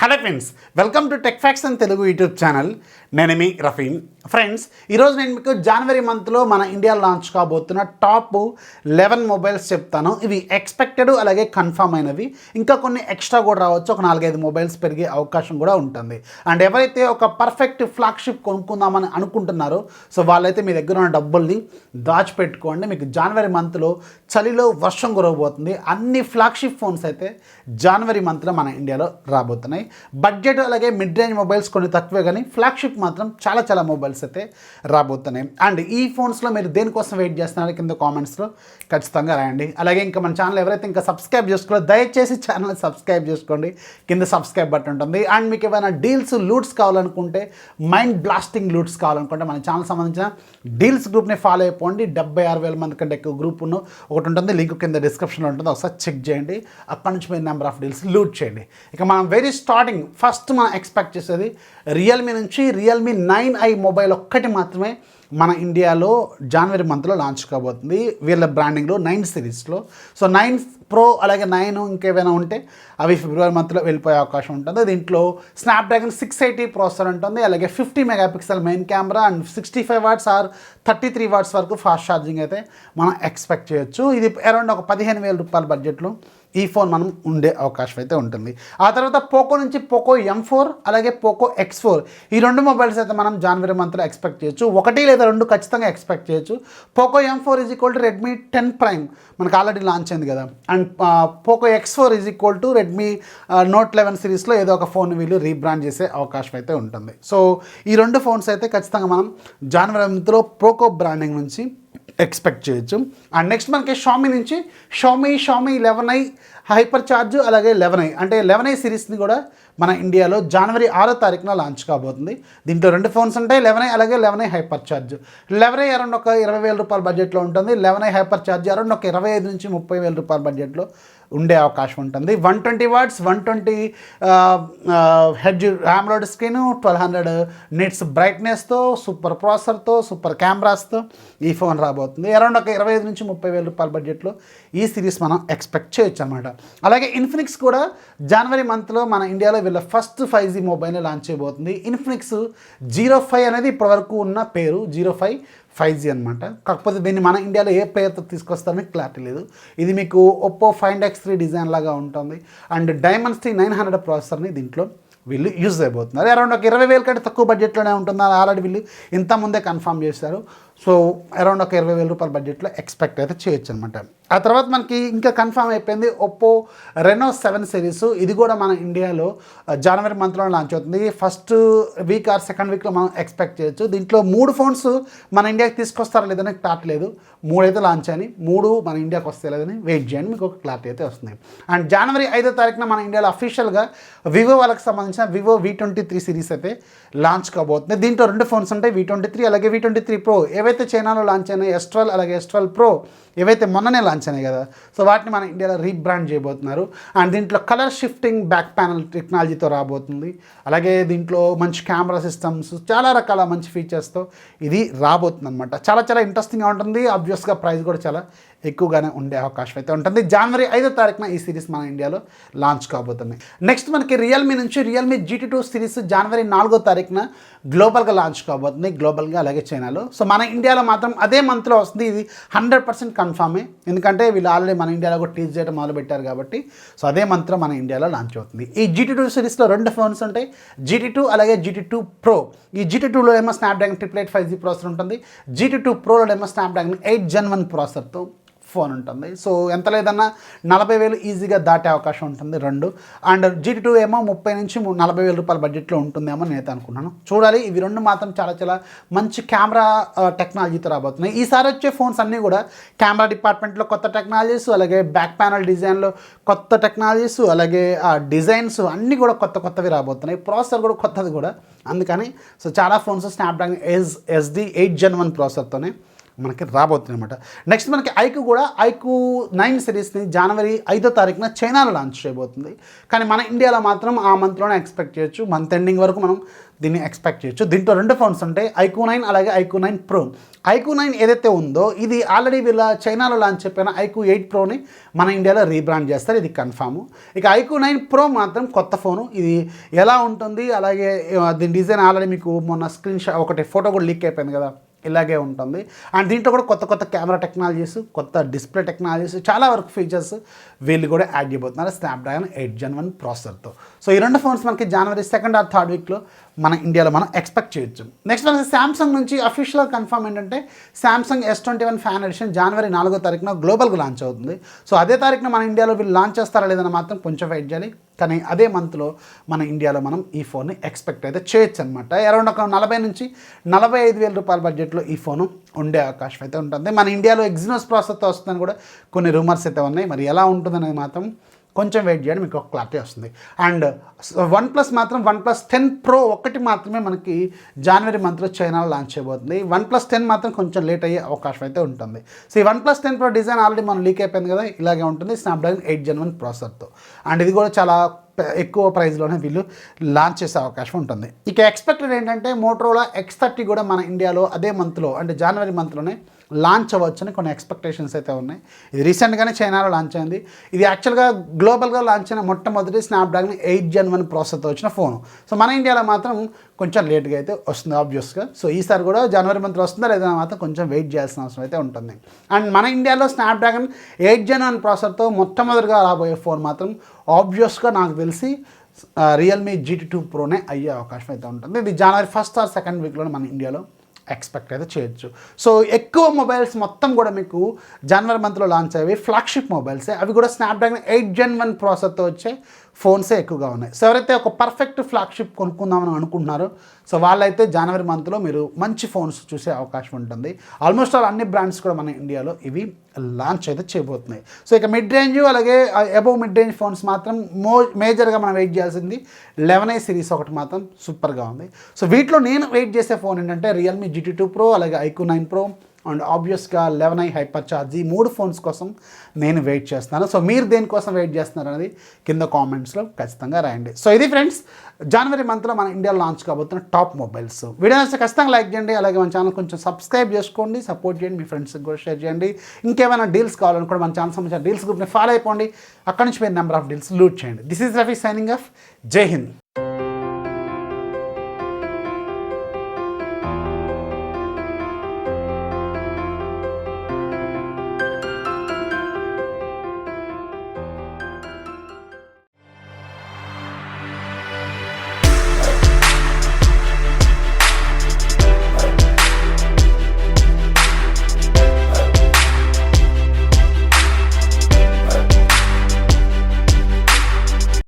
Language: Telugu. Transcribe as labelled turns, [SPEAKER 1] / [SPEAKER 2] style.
[SPEAKER 1] Hello friends, welcome to Techfox and Telugu YouTube channel. నేను మీ రఫీ. ఫ్రెండ్స్, ఈరోజు నేను మీకు జనవరి మంత్లో మన ఇండియా లాంచ్ కాబోతున్న టాప్ 11 మొబైల్స్ చెప్తాను. ఇవి ఎక్స్పెక్టెడ్ అలాగే కన్ఫర్మ్ అయినవి. ఇంకా కొన్ని ఎక్స్ట్రా కూడా రావచ్చు, ఒక 4-5 మొబైల్స్ పెరిగే అవకాశం కూడా ఉంటుంది. అండ్ ఎవరైతే ఒక పర్ఫెక్ట్ ఫ్లాగ్షిప్ కొనుక్కుందామని అనుకుంటున్నారో సో వాళ్ళైతే మీ దగ్గర ఉన్న డబ్బుల్ని దాచిపెట్టుకోండి. మీకు జనవరి మంత్లో చలిలో వర్షం కురవబోతుంది. అన్ని ఫ్లాగ్షిప్ ఫోన్స్ అయితే జనవరి మంత్లో మన ఇండియాలో రాబోతున్నాయి. బడ్జెట్ అలాగే మిడ్ రేంజ్ మొబైల్స్ కొన్ని తక్కువే, కానీ ఫ్లాగ్షిప్ మాత్రం చాలా మొబైల్స్ అయితే రాబోతున్నాయి. అండ్ ఈ ఫోన్స్లో మీరు దేనికోసం వెయిట్ చేస్తున్నారో కింద కామెంట్స్లో ఖచ్చితంగా రాయండి. అలాగే ఇంకా మన ఛానల్ ఎవరైతే ఇంకా సబ్స్క్రైబ్ చేసుకోవాలో దయచేసి ఛానల్ సబ్స్క్రైబ్ చేసుకోండి. కింద సబ్స్క్రైబ్ బటన్ ఉంటుంది. అండ్ మీకు ఏమైనా డీల్స్ లూట్స్ కావాలనుకుంటే, మైండ్ బ్లాస్టింగ్ లూట్స్ కావాలనుకుంటే మన ఛానల్ సంబంధించిన డీల్స్ గ్రూప్ని ఫాలో అయిపోండి. 76,000 మంది కంటే ఎక్కువ గ్రూప్ ఒకటి ఉంటుంది, లింక్ కింద డిస్క్రిప్షన్లో ఉంటుంది, ఒకసారి చెక్ చేయండి. అక్కడ నుంచి మీరు నెంబర్ ఆఫ్ డీల్స్ లూట్ చేయండి. ఇక మనం వెరీ స్టార్టింగ్ ఫస్ట్ మనం ఎక్స్పెక్ట్ చేసేది రియల్మీ నుంచి రియల్మీ 9i మొబైల్ ఒక్కటి మాత్రమే మన ఇండియాలో జనవరి మంత్లో లాంచ్ కాబోతుంది. వీళ్ళ బ్రాండింగ్లో 9 సిరీస్లో. సో 9 Pro అలాగే 9 ఇంకేమైనా ఉంటే అవి ఫిబ్రవరి మంత్లో వెళ్ళిపోయే అవకాశం ఉంటుంది. దీంట్లో స్నాప్డ్రాగన్ 680 ప్రాసెసర్ ఉంటుంది. అలాగే 50 megapixel main camera and 65 watts or 33 watts వరకు ఫాస్ట్ ఛార్జింగ్ అయితే మనం ఎక్స్పెక్ట్ చేయొచ్చు. ఇది అరౌండ్ ఒక 15,000 రూపాయల బడ్జెట్లో ఈ ఫోన్ మనం ఉండే అవకాశం అయితే ఉంటుంది. ఆ తర్వాత పోకో నుంచి పోకో M4 అలాగే పోకో X4 ఈ 2 మొబైల్స్ అయితే మనం జనవరి మంత్లో ఎక్స్పెక్ట్ చేయొచ్చు. 1 లేదా 2 ఖచ్చితంగా ఎక్స్పెక్ట్ చేయొచ్చు. Poco M4 is equal to Redmi 10 prime మనకు ఆల్రెడీ లాంచ్ అయింది కదా. And Poco X4 is equal to Redmi note 11 సిరీస్లో ఏదో ఒక ఫోన్ వీళ్ళు రీబ్రాండ్ చేసే అవకాశం అయితే ఉంటుంది. సో ఈ 2 ఫోన్స్ అయితే ఖచ్చితంగా మనం జనవరి మంత్లో పోకో బ్రాండింగ్ నుంచి ఎక్స్పెక్ట్ చేయొచ్చు. అండ్ నెక్స్ట్ మనకి షామీ నుంచి షామీ 11i హైపర్ ఛార్జ్ అలాగే 11i అంటే 11i సిరీస్ని కూడా మన ఇండియాలో జనవరి 6వ తారీఖున లాంచ్ కాబోతుంది. దీంట్లో 2 ఫోన్స్ ఉంటాయి, 11i అలాగే 11i hyper charge. 11i around ఒక 20,000 రూపాయల బడ్జెట్లో ఉంటుంది. 11i హైపర్ ఛార్జ్ అరౌండ్ ఒక 25 నుంచి 30,000 రూపాయల బడ్జెట్లో ఉండే అవకాశం ఉంటుంది. 120 watts 120 hertz AMOLED screen, 1200 nits బ్రైట్నెస్తో, సూపర్ ప్రాసెసర్తో, సూపర్ కెమెరాస్తో ఈ ఫోన్ రాబోతుంది. అరౌండ్ ఒక 25 నుంచి 30,000 రూపాయల బడ్జెట్లో ఈ సిరీస్ మనం ఎక్స్పెక్ట్ చేయొచ్చు అనమాట. అలాగే ఇన్ఫినిక్స్ కూడా జనవరి మంత్లో మన ఇండియాలో వీళ్ళ ఫస్ట్ 5G మొబైల్ లాంచ్ చేయబోతుంది. ఇన్ఫినిక్స్ 05 అనేది ఇప్పటివరకు ఉన్న పేరు 05 5G అనమాట. కాకపోతే దీన్ని మన ఇండియాలో ఏ పేరుతో తీసుకొస్తారని క్లారిటీ లేదు. ఇది మీకు ఒప్పో Find X3 డిజైన్ లాగా ఉంటుంది. అండ్ డైమెన్సిటీ 900 ప్రాసెసర్ని దీంట్లో వీళ్ళు యూజ్ అయిపోతున్నారు. అరౌండ్ ఒక 20,000 కంటే తక్కువ బడ్జెట్లోనే ఉంటుంది. ఆల్రెడీ వీళ్ళు ఇంత ముందే కన్ఫర్మ్ చేశారు. సో అరౌండ్ ఒక 20,000 రూపాయల బడ్జెట్లో ఎక్స్పెక్ట్ అయితే చేయొచ్చు అనమాట. ఆ తర్వాత మనకి ఇంకా కన్ఫర్మ్ అయిపోయింది ఒప్పో రెనో 7 సిరీస్. ఇది కూడా మన ఇండియాలో జనవరి మంత్లో లాంచ్ అవుతుంది. ఫస్ట్ వీక్ ఆర్ సెకండ్ వీక్లో మనం ఎక్స్పెక్ట్ చేయొచ్చు. దీంట్లో 3 ఫోన్స్ మన ఇండియాకి తీసుకొస్తారా లేదని క్లారిటీ లేదు. 3 అయితే లాంచ్ అని, 3 మన ఇండియాకి వస్తే లేదని వెయిట్ చేయండి, మీకు ఒక క్లారిటీ అయితే వస్తుంది. అండ్ జనవరి 5వ తారీఖున మన ఇండియాలో అఫీషియల్గా వివో వాళ్ళకి సంబంధించిన వివో V23 సిరీస్ అయితే లాంచ్ కాబోతుంది. దీంట్లో 2 ఫోన్స్ ఉంటాయి, V23 అలాగే V23 Pro. ఏవైతే చైనాలో లాంచ్ అయినాయి S12 అలాగే S12 Pro ఏవైతే మొన్ననే లాంచ్ అయినాయి కదా, సో వాటిని మన ఇండియాలో రీబ్రాండ్ చేయబోతున్నారు. అండ్ దీంట్లో కలర్ షిఫ్టింగ్ బ్యాక్ ప్యానల్ టెక్నాలజీతో రాబోతుంది. అలాగే దీంట్లో మంచి కెమెరా సిస్టమ్స్, చాలా రకాల మంచి ఫీచర్స్తో ఇది రాబోతుంది అనమాట. చాలా ఇంట్రెస్టింగ్గా ఉంటుంది. ఆబ్వియస్గా ప్రైస్ కూడా చాలా ఎక్కువగానే ఉండే అవకాశం అయితే ఉంటుంది. జనవరి 5వ తారీఖున ఈ సిరీస్ మన ఇండియాలో లాంచ్ కాబోతుంది. నెక్స్ట్ మనకి రియల్మీ నుంచి రియల్మీ GT2 సిరీస్ జనవరి 4వ తారీఖున గ్లోబల్గా లాంచ్ కాబోతుంది, గ్లోబల్గా అలాగే చైనాలో. సో మన ఇండియాలో మాత్రం అదే మంత్లో వస్తుంది. ఇది 100% కన్ఫామే, ఎందుకంటే వీళ్ళు ఆల్రెడీ మన ఇండియాలో కూడా టీజ్ చేయడం మొదలుపెట్టారు కాబట్టి. సో అదే మంత్లో మన ఇండియాలో లాంచ్ అవుతుంది. ఈ GT2 సిరీస్లో 2 ఫోన్స్ ఉంటాయి, GT2 అలాగే GT2 Pro. ఈ GT2లో ఏమో స్నాప్డ్రాగన్ 888 5G ప్రాసెసర్ ఉంటుంది. GT2 Proలో ఏమో స్నాప్డ్రాగన్ 8 Gen 1 ప్రాసెసర్తో ఫోన్ ఉంటుంది. సో ఎంత లేదన్నా 40,000 ఈజీగా దాటే అవకాశం ఉంటుంది 2. అండ్ GT2 ఏమో 30 నుంచి 40,000 రూపాయల బడ్జెట్లో ఉంటుందేమో నేనైతే అనుకున్నాను. చూడాలి. ఇవి 2 మాత్రం చాలా మంచి కెమెరా టెక్నాలజీతో రాబోతున్నాయి. ఈసారి వచ్చే ఫోన్స్ అన్నీ కూడా కెమెరా డిపార్ట్మెంట్లో కొత్త టెక్నాలజీస్, అలాగే బ్యాక్ ప్యానల్ డిజైన్లో కొత్త టెక్నాలజీస్, అలాగే ఆ డిజైన్స్ అన్నీ కూడా కొత్తవి రాబోతున్నాయి. ప్రాసెసర్ కూడా కొత్తది కూడా. అందుకని సో చాలా ఫోన్స్ స్నాప్డ్రాగన్ SD 8 Gen 1 ప్రాసెసర్తోనే మనకి రాబోతుంది అనమాట. నెక్స్ట్ మనకి ఐక్యూ కూడా ఐక్యూ 9 సిరీస్ని జనవరి 5వ తారీఖున చైనాలో లాంచ్ చేయబోతుంది. కానీ మన ఇండియాలో మాత్రం ఆ మంత్లోనే ఎక్స్పెక్ట్ చేయొచ్చు. మంత్ ఎండింగ్ వరకు మనం దీన్ని ఎక్స్పెక్ట్ చేయొచ్చు. దీంట్లో 2 ఫోన్స్ ఉంటాయి, ఐక్యూ 9 అలాగే ఐక్యూ 9 ప్రో. ఐక్యూ 9 ఏదైతే ఉందో ఇది ఆల్రెడీ వీళ్ళ చైనాలో లాంచ్ చెప్పిన ఐక్యూ 8 ప్రోని మన ఇండియాలో రీబ్రాండ్ చేస్తారు, ఇది కన్ఫాము. ఇక ఐక్యూ 9 ప్రో మాత్రం కొత్త ఫోను. ఇది ఎలా ఉంటుంది, అలాగే దీని డిజైన్ ఆల్రెడీ మీకు మొన్న స్క్రీన్ షాట్ ఒకటి ఫోటో కూడా లీక్ అయిపోయింది కదా, ఇలాగే ఉంటుంది. అండ్ దీంట్లో కూడా కొత్త కెమెరా టెక్నాలజీస్, కొత్త డిస్ప్లే టెక్నాలజీస్, చాలా వరకు ఫీచర్స్ వీళ్ళు కూడా యాడ్ చేయబోతున్నారు స్నాప్డ్రాగన్ 8 Gen 1 ప్రాసెసర్తో. సో ఈ 2 ఫోన్స్ మనకి జనవరి 2nd or 3rd వీక్లో మన ఇండియాలో మనం ఎక్స్పెక్ట్ చేయొచ్చు. నెక్స్ట్ మనకి శాంసంగ్ నుంచి అఫీషియల్ కన్ఫర్మ్ ఏంటంటే శాంసంగ్ S21 ఫ్యాన్ ఎడిషన్ జనవరి 4వ తారీఖున గ్లోబల్గా లాంచ్ అవుతుంది. సో అదే తారీఖున మన ఇండియాలో వీళ్ళు లాంచ్ చేస్తారా లేదని మాత్రం కొంచెం వెయిట్ చేయాలి. కానీ అదే మంత్లో మన ఇండియాలో మనం ఈ ఫోన్ని ఎక్స్పెక్ట్ అయితే చేయొచ్చు అనమాట. అరౌండ్ ఒక 40 నుంచి 45 వేల రూపాయల బడ్జెట్లో ఈ ఫోను ఉండే అవకాశం అయితే ఉంటుంది. మన ఇండియాలో ఎగ్జినోస్ ప్రాసెసర్తో వస్తుందని కూడా కొన్ని రూమర్స్ అయితే ఉన్నాయి. మరి ఎలా ఉంటుందనేది మాత్రం కొంచెం వెయిట్ చేయండి, మీకు ఒక క్లారిటీ వస్తుంది. అండ్ OnePlus మాత్రం OnePlus 10 Pro ఒకటి మాత్రమే మనకి జనవరి మంత్లో చైనాలో లాంచ్ చేయబోతుంది. OnePlus 10 మాత్రం కొంచెం లేట్ అయ్యే అవకాశం అయితే ఉంటుంది. సో ఈ OnePlus 10 Pro డిజైన్ ఆల్రెడీ మనం లీక్ అయిపోయింది కదా, ఇలాగే ఉంటుంది స్నాప్డ్రాగన్ 8 Gen 1 ప్రాసెసర్తో. అండ్ ఇది కూడా చాలా ఎక్కువ ప్రైస్లోనే వీళ్ళు లాంచ్ చేసే అవకాశం ఉంటుంది. ఇక ఎక్స్పెక్టెడ్ ఏంటంటే మోటరోలా X30 కూడా మన ఇండియాలో అదే మంత్లో అంటే జనవరి మంత్లోనే లాంచ్ అవ్వచ్చని కొన్ని ఎక్స్పెక్టేషన్స్ అయితే ఉన్నాయి. ఇది రీసెంట్గానే చైనాలో లాంచ్ అయింది. ఇది యాక్చువల్గా గ్లోబల్గా లాంచ్ అయిన మొట్టమొదటి స్నాప్డ్రాగన్ 8 Gen 1 ప్రాసెసర్తో వచ్చిన ఫోను. సో మన ఇండియాలో మాత్రం కొంచెం లేట్గా అయితే వస్తుంది ఆబ్వియస్గా. సో ఈసారి కూడా జనవరి మంత్లో వస్తుందా లేదా మాత్రం కొంచెం వెయిట్ చేయాల్సిన అవసరం అయితే ఉంటుంది. అండ్ మన ఇండియాలో స్నాప్డ్రాగన్ 8 Gen 1 ప్రాసెసర్తో మొట్టమొదటిగా రాబోయే ఫోన్ మాత్రం ఆబ్వియస్గా నాకు తెలిసి Realme GT2 ప్రోనే అయ్యే అవకాశం అయితే ఉంటుంది. ఇది జనవరి 1st or 2nd వీక్లోనే మన ఇండియాలో ఎక్స్పెక్ట్ అయితే చేయొచ్చు. సో ఎక్కువ మొబైల్స్ మొత్తం కూడా మీకు జనవరి మంత్లో లాంచ్ అయ్యేవి ఫ్లాగ్షిప్ మొబైల్సే. అవి కూడా స్నాప్డ్రాగన్ 8 Gen 1 ప్రాసెసర్తో వచ్చే ఫోన్సే ఎక్కువగా ఉన్నాయి. సో ఎవరైతే ఒక పర్ఫెక్ట్ ఫ్లాగ్షిప్ కొనుక్కుందామని అనుకుంటున్నారో సో వాళ్ళైతే జనవరి మంత్లో మీరు మంచి ఫోన్స్ చూసే అవకాశం ఉంటుంది. ఆల్మోస్ట్ ఆల్ అన్ని బ్రాండ్స్ కూడా మన ఇండియాలో ఇవి లాంచ్ అయితే చేయబోతున్నాయి. సో ఇక మిడ్ రేంజ్ అలాగే అబోవ్ మిడ్ రేంజ్ ఫోన్స్ మాత్రం మేజర్గా మనం వెయిట్ చేయాల్సింది 11i సిరీస్ ఒకటి మాత్రం సూపర్గా ఉంది. సో వీటిలో నేను వెయిట్ చేసే ఫోన్ ఏంటంటే Realme GT2 Pro అలాగే ఐక్యూ 9 Pro అండ్ ఆబ్వియస్గా 11i హైపర్ చార్జ్. ఈ 3 ఫోన్స్ కోసం నేను వెయిట్ చేస్తున్నాను. సో మీరు దేనికోసం వెయిట్ చేస్తున్నారు అనేది కింద కామెంట్స్లో ఖచ్చితంగా రాయండి. సో ఇది ఫ్రెండ్స్ జనవరి మంత్లో మన ఇండియాలో లాంచ్ కాబోతున్న టాప్ మొబైల్స్. వీడియో నచ్చితే ఖచ్చితంగా లైక్ చేయండి, అలాగే మన ఛానల్ కొంచెం సబ్స్క్రైబ్ చేసుకోండి, సపోర్ట్ చేయండి, మీ ఫ్రెండ్స్కి కూడా షేర్ చేయండి. ఇంకేమైనా డీల్స్ కావాలనుకోండి మన ఛానల్ సంబంధించిన డీల్స్ గ్రూప్ని ఫాలో అయిపోండి. అక్కడి నుంచి మీరు నెంబర్ ఆఫ్ డీల్స్ లూట్ చేయండి. This is Rafi signing off. జై హింద్.